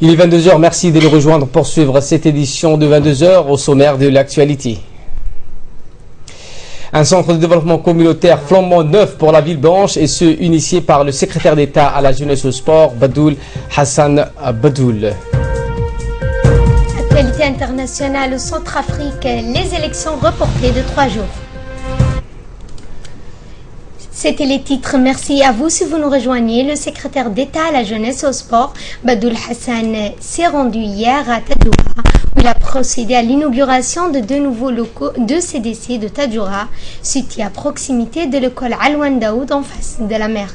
Il est 22 h, merci de nous rejoindre pour suivre cette édition de 22 h au sommaire de l'actualité. Un centre de développement communautaire flambant neuf pour la ville blanche et ce initié par le secrétaire d'État à la jeunesse et au sport, Badoul Hassan Badoul. Actualité internationale au Centrafrique, les élections reportées de 3 jours. C'était les titres. Merci à vous si vous nous rejoignez. Le secrétaire d'État à la jeunesse et au sport, Badoul Hassan, s'est rendu hier à Tadjoura où il a procédé à l'inauguration de 2 nouveaux locaux de CDC de Tadjoura, situés à proximité de l'école Alwan Daoud en face de la mer.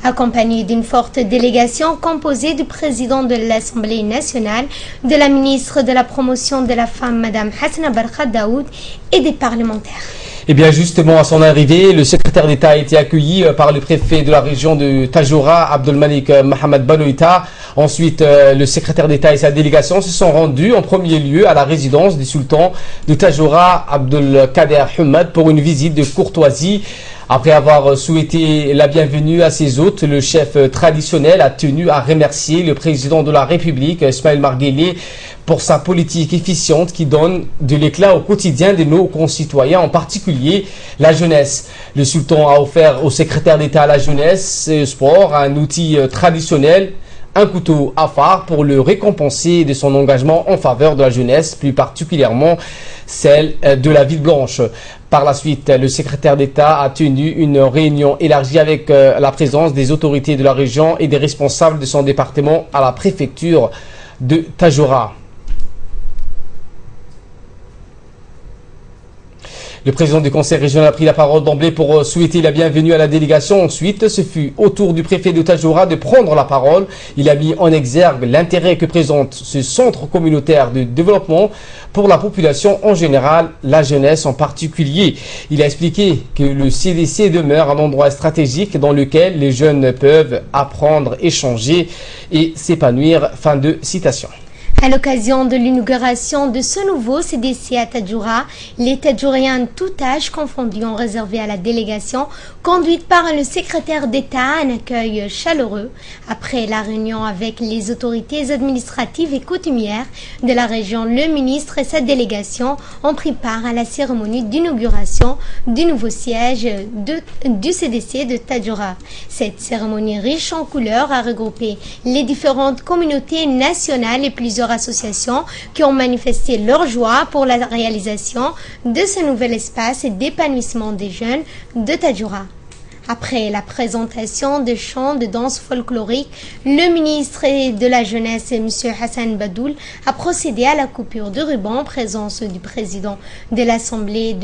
Accompagné d'une forte délégation composée du président de l'Assemblée nationale, de la ministre de la promotion de la femme, Mme Hasna Barkha Daoud, et des parlementaires. Et bien justement, à son arrivée, le secrétaire d'État a été accueilli par le préfet de la région de Tadjoura, Abdelmalik Mohamed Baloïta. Ensuite, le secrétaire d'État et sa délégation se sont rendus en premier lieu à la résidence du sultan de Tadjoura, Abdelkader Hamad, pour une visite de courtoisie. Après avoir souhaité la bienvenue à ses hôtes, le chef traditionnel a tenu à remercier le président de la République, Ismaël Marguerite, pour sa politique efficiente qui donne de l'éclat au quotidien de nos concitoyens, en particulier la jeunesse. Le sultan a offert au secrétaire d'État à la jeunesse et au sport un outil traditionnel, un couteau à phare pour le récompenser de son engagement en faveur de la jeunesse, plus particulièrement celle de la ville blanche. Par la suite, le secrétaire d'État a tenu une réunion élargie avec la présence des autorités de la région et des responsables de son département à la préfecture de Tadjoura. Le président du conseil régional a pris la parole d'emblée pour souhaiter la bienvenue à la délégation. Ensuite, ce fut au tour du préfet de Tadjoura de prendre la parole. Il a mis en exergue l'intérêt que présente ce centre communautaire de développement pour la population en général, la jeunesse en particulier. Il a expliqué que le CDC demeure un endroit stratégique dans lequel les jeunes peuvent apprendre, échanger et s'épanouir. Fin de citation. À l'occasion de l'inauguration de ce nouveau CDC à Tadjoura, les Tadjouriens de tout âge confondus ont réservé à la délégation conduite par le secrétaire d'État un accueil chaleureux. Après la réunion avec les autorités administratives et coutumières de la région, le ministre et sa délégation ont pris part à la cérémonie d'inauguration du nouveau siège du CDC de Tadjoura. Cette cérémonie riche en couleurs a regroupé les différentes communautés nationales et plusieurs associations qui ont manifesté leur joie pour la réalisation de ce nouvel espace d'épanouissement des jeunes de Tadjoura. Après la présentation de chants de danse folklorique, le ministre de la Jeunesse, M. Hassan Badoul, a procédé à la coupure de ruban en présence du président de l'Assemblée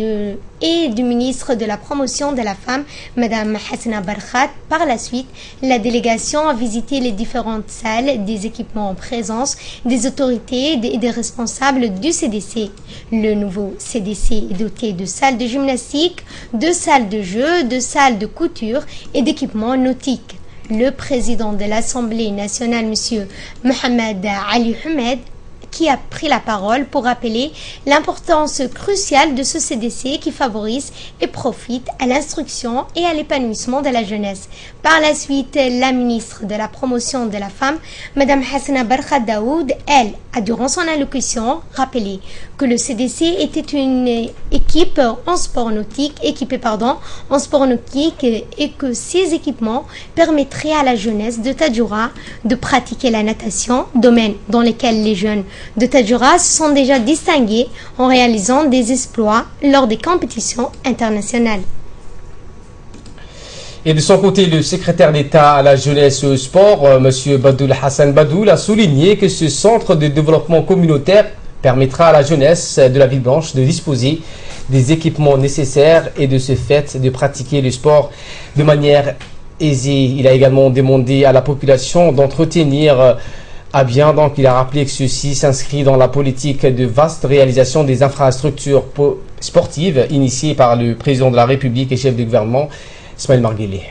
et du ministre de la Promotion de la Femme, Mme Hasna Barkha. Par la suite, la délégation a visité les différentes salles des équipements en présence des autorités et des responsables du CDC. Le nouveau CDC est doté de salles de gymnastique, de salles de jeu, de salles de couture et d'équipements nautiques. Le président de l'Assemblée nationale, M. Mohamed Ali Hamed, qui a pris la parole pour rappeler l'importance cruciale de ce CDC qui favorise et profite à l'instruction et à l'épanouissement de la jeunesse. Par la suite, la ministre de la Promotion de la Femme, Mme Hasna Barkha Daoud, elle, a durant son allocution rappelé que le CDC était une équipe en sport nautique, et que ces équipements permettraient à la jeunesse de Tadjoura de pratiquer la natation, domaine dans lequel les jeunes de Tadjoura se sont déjà distingués en réalisant des exploits lors des compétitions internationales. Et de son côté, le secrétaire d'État à la jeunesse et au sport, M. Badoul Hassan Badoul, a souligné que ce centre de développement communautaire permettra à la jeunesse de la ville blanche de disposer des équipements nécessaires et de ce fait de pratiquer le sport de manière aisée. Il a également demandé à la population d'entretenir à bien. Donc, il a rappelé que ceci s'inscrit dans la politique de vaste réalisation des infrastructures sportives initiée par le président de la République et chef du gouvernement, Ismaël Marguerite.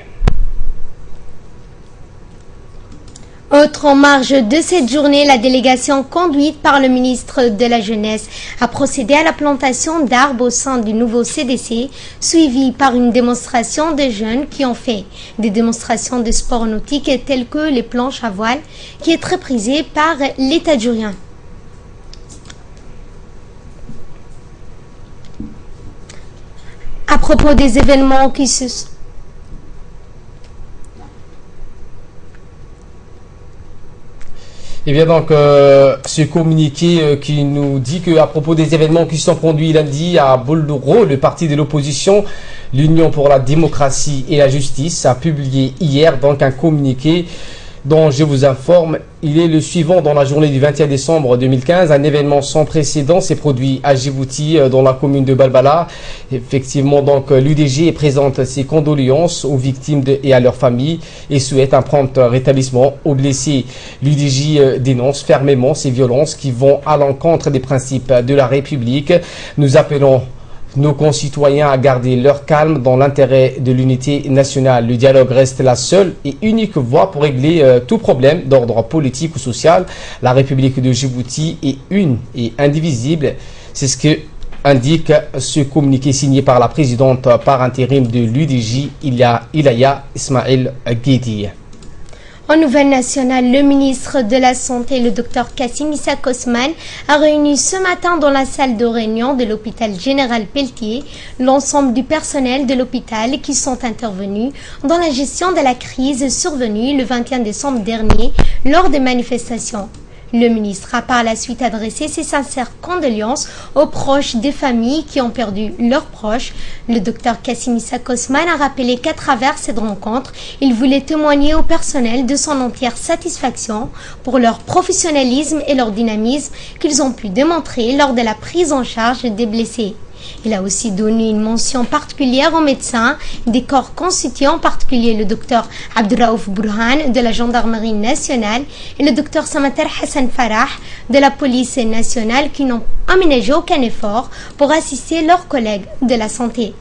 Autre en marge de cette journée, la délégation conduite par le ministre de la Jeunesse a procédé à la plantation d'arbres au sein du nouveau CDC, suivie par une démonstration de jeunes qui ont fait des démonstrations de sports nautiques tels que les planches à voile, qui est très prisée par les Tadjouriens. À propos des événements qui se... Et bien donc, ce communiqué qui nous dit qu'à propos des événements qui se sont produits lundi à Boldoro, le parti de l'opposition, l'Union pour la démocratie et la justice, a publié hier donc un communiqué dont je vous informe. Il est le suivant: dans la journée du 21 décembre 2015, un événement sans précédent s'est produit à Djibouti, dans la commune de Balbala. Effectivement, donc, l'UDG présente ses condoléances aux victimes et à leurs familles et souhaite un prompt rétablissement aux blessés. L'UDG dénonce fermement ces violences qui vont à l'encontre des principes de la République. Nous appelons nos concitoyens à garder leur calme dans l'intérêt de l'unité nationale. Le dialogue reste la seule et unique voie pour régler tout problème d'ordre politique ou social. La République de Djibouti est une et indivisible. C'est ce que indique ce communiqué signé par la présidente par intérim de l'UDJ, Ilaya Ismail Guedi. En nouvelle nationale, le ministre de la Santé, le Dr Kassim Issa Kosman, a réuni ce matin dans la salle de réunion de l'hôpital général Pelletier l'ensemble du personnel de l'hôpital qui sont intervenus dans la gestion de la crise survenue le 21 décembre dernier lors des manifestations. Le ministre a par la suite adressé ses sincères condoléances aux proches des familles qui ont perdu leurs proches. Le docteur Kassim Issa Kosman a rappelé qu'à travers cette rencontre, il voulait témoigner au personnel de son entière satisfaction pour leur professionnalisme et leur dynamisme qu'ils ont pu démontrer lors de la prise en charge des blessés. Il a aussi donné une mention particulière aux médecins des corps constitués, en particulier le docteur Abdurraouf Burhan de la gendarmerie nationale et le docteur Samater Hassan Farah de la police nationale qui n'ont aménagé aucun effort pour assister leurs collègues de la santé.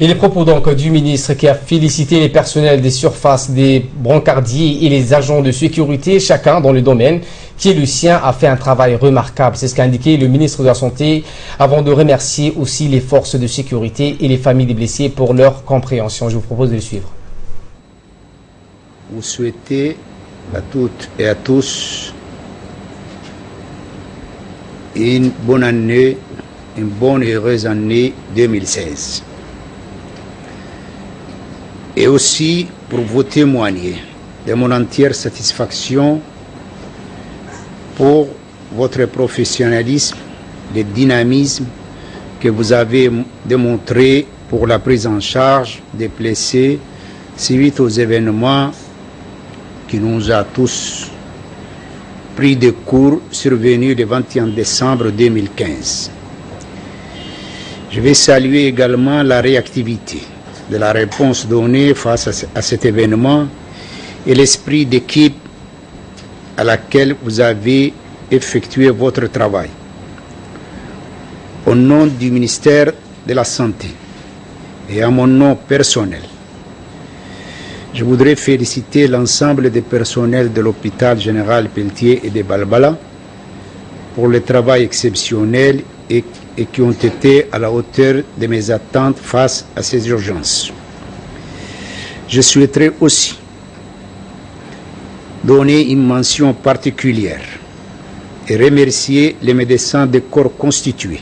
Et les propos donc du ministre qui a félicité les personnels des surfaces, des brancardiers et les agents de sécurité, chacun dans le domaine qui est le sien, a fait un travail remarquable. C'est ce qu'a indiqué le ministre de la Santé avant de remercier aussi les forces de sécurité et les familles des blessés pour leur compréhension. Je vous propose de le suivre. Vous souhaitez à toutes et à tous une bonne année, une bonne et heureuse année 2016. Et aussi pour vous témoigner de mon entière satisfaction pour votre professionnalisme, le dynamisme que vous avez démontré pour la prise en charge des blessés suite aux événements qui nous a tous pris de court survenus le 21 décembre 2015. Je vais saluer également la réactivité de la réponse donnée face à cet événement et l'esprit d'équipe à laquelle vous avez effectué votre travail. Au nom du ministère de la Santé et à mon nom personnel, je voudrais féliciter l'ensemble des personnels de l'hôpital général Pelletier et de Balbala pour le travail exceptionnel et qui ont été à la hauteur de mes attentes face à ces urgences. Je souhaiterais aussi donner une mention particulière et remercier les médecins des corps constitués,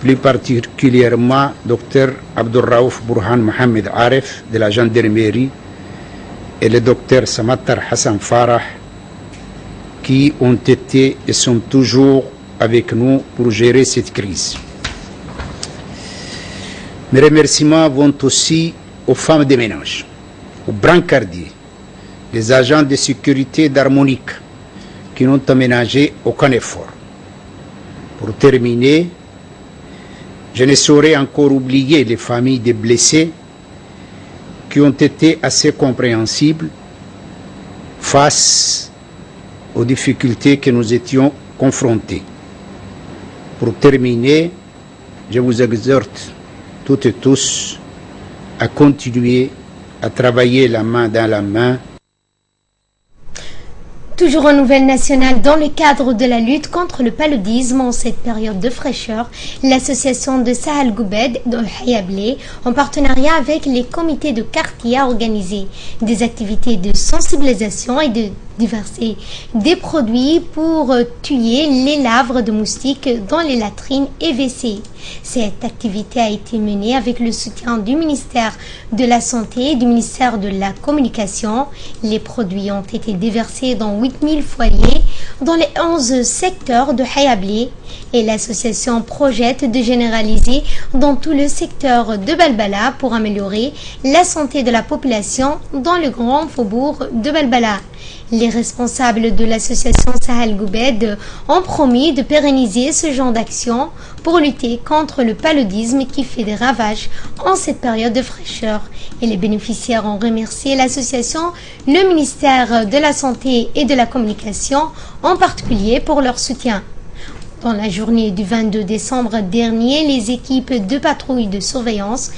plus particulièrement Dr Abdurraouf Burhan Mohamed Aref de la gendarmerie et le Dr Samatar Hassan Farah qui ont été et sont toujours avec nous pour gérer cette crise. Mes remerciements vont aussi aux femmes de ménage, aux brancardiers, les agents de sécurité d'Harmonique qui n'ont aménagé aucun effort. Pour terminer, je ne saurais encore oublier les familles des blessés qui ont été assez compréhensibles face aux difficultés que nous étions confrontés. Pour terminer, je vous exhorte toutes et tous à continuer à travailler la main dans la main Toujours en nouvelle nationale, dans le cadre de la lutte contre le paludisme en cette période de fraîcheur, l'association de Sahel Goubed de Hayablé, en partenariat avec les comités de quartier, a organisé des activités de sensibilisation et de diverser des produits pour tuer les larves de moustiques dans les latrines et WC. Cette activité a été menée avec le soutien du ministère de la Santé et du ministère de la Communication. Les produits ont été déversés dans 8000 foyers dans les 11 secteurs de Hayablé et l'association projette de généraliser dans tout le secteur de Balbala pour améliorer la santé de la population dans le grand faubourg de Balbala. Les responsables de l'association Sahel Goubed ont promis de pérenniser ce genre d'action pour lutter contre le paludisme qui fait des ravages en cette période de fraîcheur. Et les bénéficiaires ont remercié l'association, le ministère de la Santé et de la Communication en particulier pour leur soutien. Dans la journée du 22 décembre dernier, les équipes de patrouille de surveillance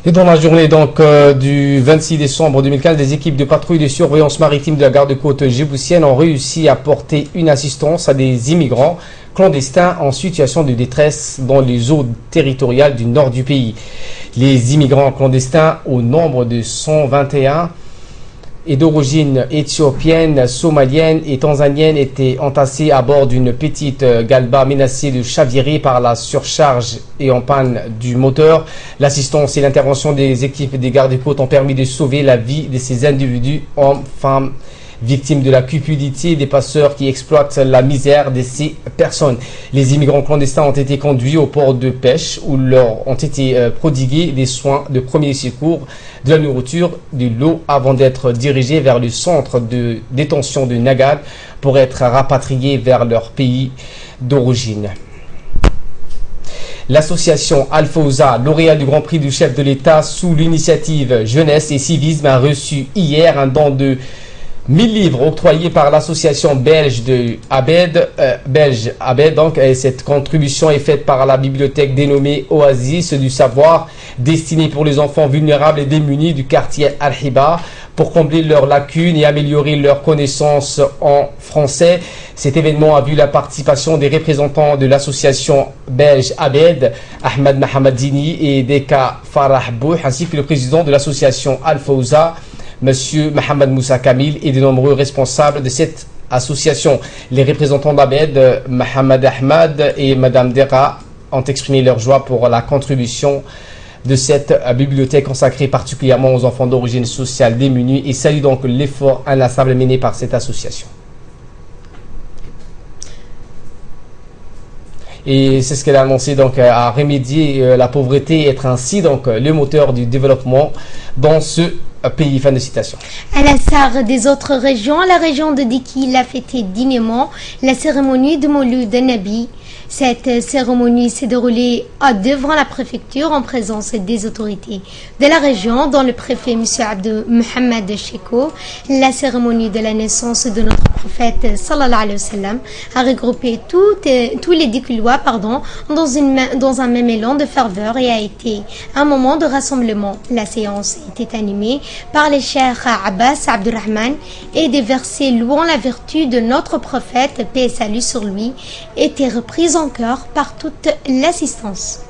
Et dans la journée donc du 26 décembre 2015, les équipes de patrouille de surveillance maritime de la garde-côte djiboutienne ont réussi à porter une assistance à des immigrants clandestins en situation de détresse dans les eaux territoriales du nord du pays. Les immigrants clandestins, au nombre de 121 et d'origine éthiopienne, somalienne et tanzanienne, étaient entassés à bord d'une petite galba menacée de chavirer par la surcharge et en panne du moteur. L'assistance et l'intervention des équipes des gardes-côtes ont permis de sauver la vie de ces individus, hommes, femmes, victimes de la cupidité des passeurs qui exploitent la misère de ces personnes. Les immigrants clandestins ont été conduits au port de pêche où leur ont été prodigués des soins de premier secours, de la nourriture, de l'eau avant d'être dirigés vers le centre de détention de Nagad pour être rapatriés vers leur pays d'origine. L'association Al-Fawza, lauréat du Grand Prix du chef de l'État sous l'initiative Jeunesse et Civisme, a reçu hier un don de 1000 livres octroyés par l'association belge de Abed, donc, et cette contribution est faite par la bibliothèque dénommée Oasis du savoir, destinée pour les enfants vulnérables et démunis du quartier Al-Hiba, pour combler leurs lacunes et améliorer leurs connaissances en français. Cet événement a vu la participation des représentants de l'association belge Abed, Ahmed Mahamadini et Deka Farah Bouh, ainsi que le président de l'association Al-Fawza, Monsieur Mohamed Moussa Kamil, et de nombreux responsables de cette association. Les représentants d'Abed, Mohamed Ahmad et Madame Dera, ont exprimé leur joie pour la contribution de cette bibliothèque consacrée particulièrement aux enfants d'origine sociale démunis et saluent donc l'effort inlassable mené par cette association. Et c'est ce qu'elle a annoncé, donc à remédier la pauvreté et être ainsi donc le moteur du développement dans ce pays. Fin de citation. À l'instar des autres régions, la région de Diki a fêté dignement la cérémonie de Mouloud Nabi. Cette cérémonie s'est déroulée devant la préfecture en présence des autorités de la région, dont le préfet M. Abdou Mohamed Cheko. La cérémonie de la naissance de notre prophète sallallahu alayhi wa sallam a regroupé tous les Dikulois dans un même élan de ferveur et a été un moment de rassemblement. La séance était animée par les cheikhs Abbas Abdurrahman et des versets louant la vertu de notre prophète, paix et salut sur lui, étaient reprises en cœur par toute l'assistance.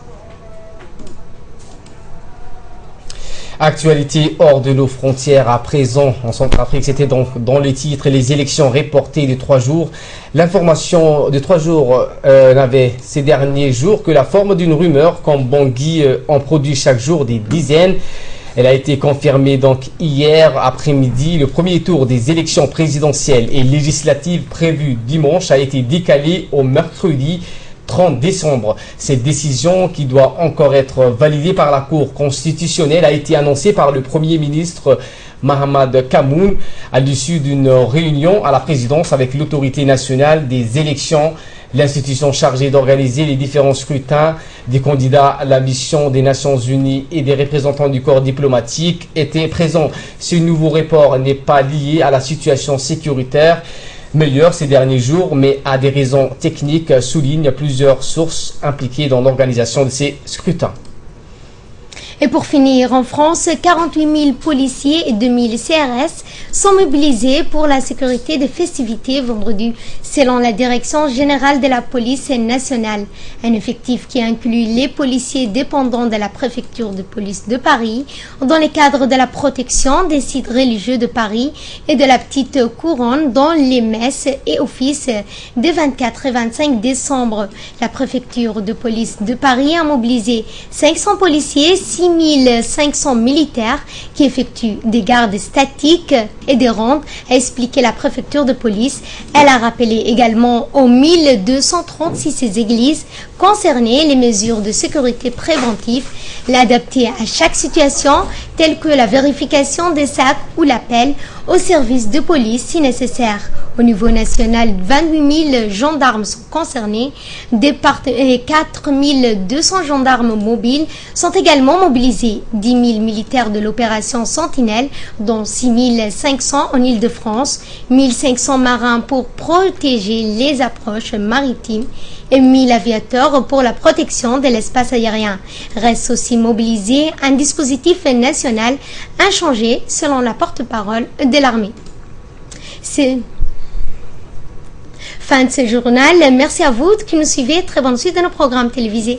Actualité hors de nos frontières à présent en Centrafrique, c'était donc dans les titres les élections reportées de 3 jours. L'information de 3 jours n'avait ces derniers jours que la forme d'une rumeur, comme Bangui en produit chaque jour des dizaines. Elle a été confirmée donc hier après-midi. Le premier tour des élections présidentielles et législatives prévues dimanche a été décalé au mercredi 30 décembre. Cette décision, qui doit encore être validée par la Cour constitutionnelle, a été annoncée par le Premier ministre Mahamat Kamoun à l'issue d'une réunion à la présidence avec l'autorité nationale des élections, l'institution chargée d'organiser les différents scrutins. Des candidats à la mission des Nations Unies et des représentants du corps diplomatique étaient présents. Ce nouveau report n'est pas lié à la situation sécuritaire meilleure ces derniers jours, mais à des raisons techniques, soulignent plusieurs sources impliquées dans l'organisation de ces scrutins. Et pour finir, en France, 48 000 policiers et 2 000 CRS sont mobilisés pour la sécurité des festivités vendredi, selon la Direction générale de la police nationale. Un effectif qui inclut les policiers dépendants de la préfecture de police de Paris, dans le cadre de la protection des sites religieux de Paris et de la petite couronne dans les messes et offices des 24 et 25 décembre. La préfecture de police de Paris a mobilisé 500 policiers, 6 500 militaires qui effectuent des gardes statiques et des rondes, a expliqué la préfecture de police. Elle a rappelé également aux 1236 églises concernées les mesures de sécurité préventive, l'adapter à chaque situation, telle que la vérification des sacs ou l'appel au service de police si nécessaire. Au niveau national, 28 000 gendarmes sont concernés. 4 200 gendarmes mobiles sont également mobilisés. 10 000 militaires de l'opération Sentinelle, dont 6 500 en Île-de-France, 1 500 marins pour protéger les approches maritimes et 1 000 aviateurs pour la protection de l'espace aérien. Reste aussi mobilisé un dispositif national inchangé selon la porte-parole de l'armée. C'est fin de ce journal. Merci à vous qui nous suivez. Très bonne suite de nos programmes télévisés.